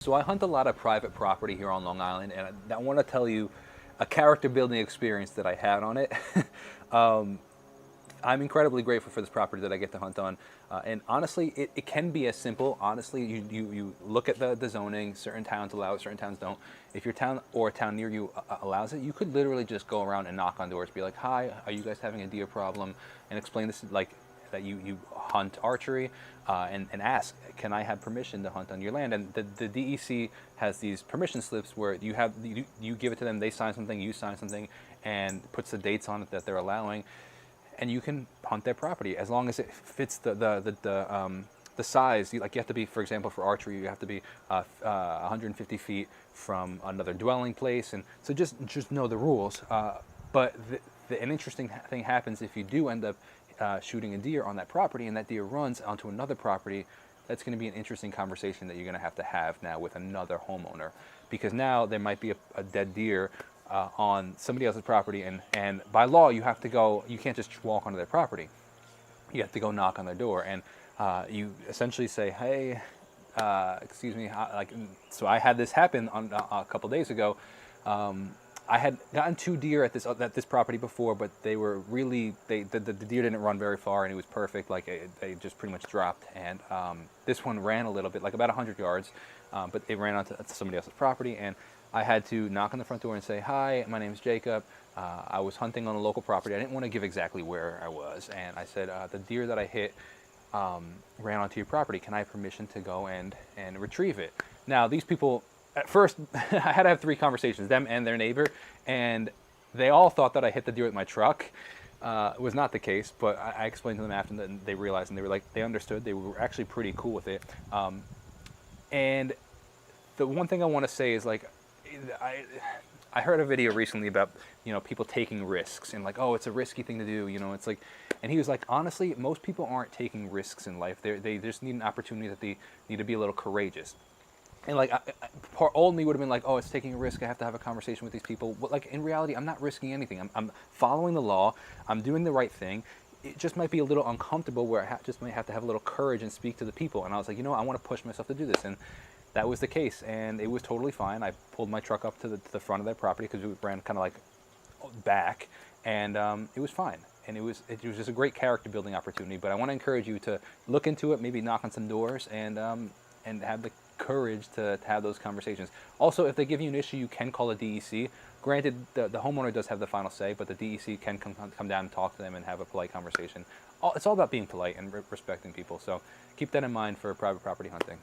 So I hunt a lot of private property here on Long Island, and I want to tell you a character building experience that I had on it. um, I'm incredibly grateful for this property that I get to hunt on. And honestly, it can be as simple. Honestly, you look at the zoning, certain towns allow it, certain towns don't. If your town or a town near you allows it, you could literally just go around and knock on doors, be like, hi, are you guys having a deer problem? And explain this like that you hunt archery and ask, can I have permission to hunt on your land? And the DEC has these permission slips where you give it to them, they sign something, you sign something, and puts the dates on it that they're allowing, and you can hunt their property as long as it fits the size. You have to be, for example, for archery, you have to be 150 feet from another dwelling place, and so just know the rules. But an interesting thing happens if you do end up shooting a deer on that property, and that deer runs onto another property. That's going to be an interesting conversation that you're going to have now with another homeowner, because now there might be a dead deer on somebody else's property, and by law you have to go. You can't just walk onto their property. You have to go knock on their door, and you essentially say, "Hey, excuse me." So I had this happen on a couple days ago. I had gotten 2 deer at this property before, but they were really the deer didn't run very far, and it was perfect. They just pretty much dropped, and this one ran a little bit, like about 100 yards, but it ran onto somebody else's property, and I had to knock on the front door and say, "Hi, my name is Jacob. I was hunting on a local property. I didn't want to give exactly where I was, and I said the deer that I hit ran onto your property. Can I have permission to go and retrieve it?" Now these people. At first, I had to have 3 conversations, them and their neighbor, and they all thought that I hit the deer with my truck. It was not the case, but I explained to them after that, and they realized, and they were like, they understood. They were actually pretty cool with it. And the one thing I want to say is, like, I heard a video recently about, people taking risks and like, oh, it's a risky thing to do, it's like, and he was like, honestly, most people aren't taking risks in life. They just need an opportunity, that they need to be a little courageous. And like, old me would have been like, oh, it's taking a risk. I have to have a conversation with these people. But like, in reality, I'm not risking anything. I'm following the law. I'm doing the right thing. It just might be a little uncomfortable, where I just might have to have a little courage and speak to the people. And I was like, I want to push myself to do this. And that was the case. And it was totally fine. I pulled my truck up to the front of that property, because we ran kind of like back. And it was fine. And it was just a great character building opportunity. But I want to encourage you to look into it, maybe knock on some doors, and have the courage to have those conversations. Also, if they give you an issue, you can call a DEC. Granted, the homeowner does have the final say, but the DEC can come down and talk to them and have a polite conversation. It's all about being polite and respecting people. So keep that in mind for private property hunting.